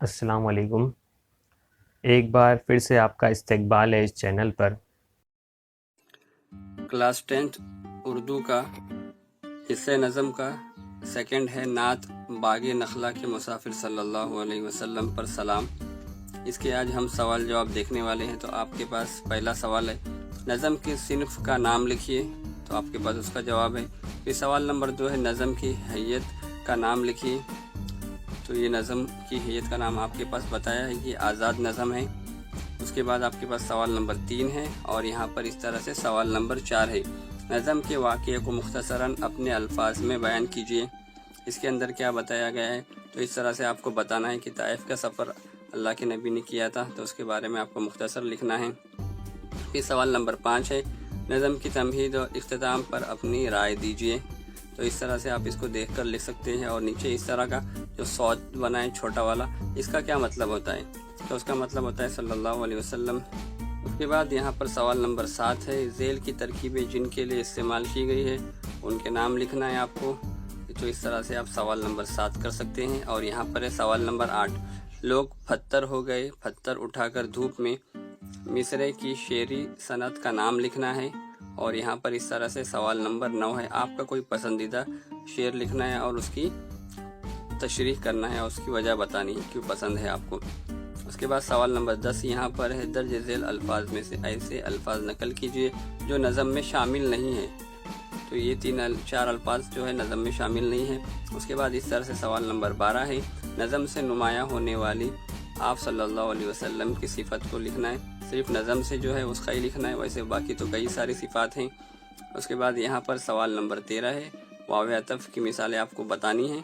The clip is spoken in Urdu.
السلام علیکم۔ ایک بار پھر سے آپ کا استقبال ہے اس چینل پر۔ کلاس 10 اردو کا حصہ نظم کا سیکنڈ ہے نعت باغ نخلا کے مسافر صلی اللہ علیہ وسلم پر سلام۔ اس کے آج ہم سوال جواب دیکھنے والے ہیں۔ تو آپ کے پاس پہلا سوال ہے، نظم کی صنف کا نام لکھیے، تو آپ کے پاس اس کا جواب ہے۔ پھر سوال نمبر 2 ہے، نظم کی حیت کا نام لکھیے، تو یہ نظم کی حیت کا نام آپ کے پاس بتایا ہے کہ آزاد نظم ہے۔ اس کے بعد آپ کے پاس سوال نمبر 3 ہے، اور یہاں پر اس طرح سے سوال نمبر 4 ہے، نظم کے واقعے کو مختصراً اپنے الفاظ میں بیان کیجیے۔ اس کے اندر کیا بتایا گیا ہے، تو اس طرح سے آپ کو بتانا ہے کہ طائف کا سفر اللہ کے نبی نے کیا تھا، تو اس کے بارے میں آپ کو مختصر لکھنا ہے۔ پھر سوال نمبر 5 ہے، نظم کی تمہید اور اختتام پر اپنی رائے دیجیے۔ تو اس طرح سے آپ اس کو دیکھ کر لکھ سکتے ہیں، اور نیچے اس طرح کا جو صوت بنائے چھوٹا والا، اس کا کیا مطلب ہوتا ہے، تو اس کا مطلب ہوتا ہے صلی اللہ علیہ وسلم۔ اس کے بعد یہاں پر سوال نمبر 7 ہے، ذیل کی ترکیبیں جن کے لیے استعمال کی گئی ہے ان کے نام لکھنا ہے آپ کو۔ تو اس طرح سے آپ سوال نمبر 7 کر سکتے ہیں۔ اور یہاں پر ہے سوال نمبر 8، لوگ پتھر ہو گئے پتھر اٹھا کر دھوپ میں، مصرعے کی شعری صنعت کا نام لکھنا ہے۔ اور یہاں پر اس طرح سے سوال نمبر 9 ہے، آپ کا کوئی پسندیدہ شعر لکھنا ہے اور اس کی تشریح کرنا ہے اور اس کی وجہ بتانی ہے کیوں پسند ہے آپ کو۔ اس کے بعد سوال نمبر 10 یہاں پر ہے، درج ذیل الفاظ میں سے ایسے الفاظ نقل کیجیے جو نظم میں شامل نہیں ہیں۔ تو یہ 4 الفاظ جو ہے نظم میں شامل نہیں ہیں۔ اس کے بعد اس طرح سے سوال نمبر 12 ہے، نظم سے نمایاں ہونے والی آپ صلی اللہ علیہ وسلم کی صفت کو لکھنا ہے۔ صرف نظم سے جو ہے اس کا ہی لکھنا ہے، ویسے باقی تو کئی ساری صفات ہیں۔ اس کے بعد یہاں پر سوال نمبر 13 ہے، واو عطف کی مثالیں آپ کو بتانی ہیں۔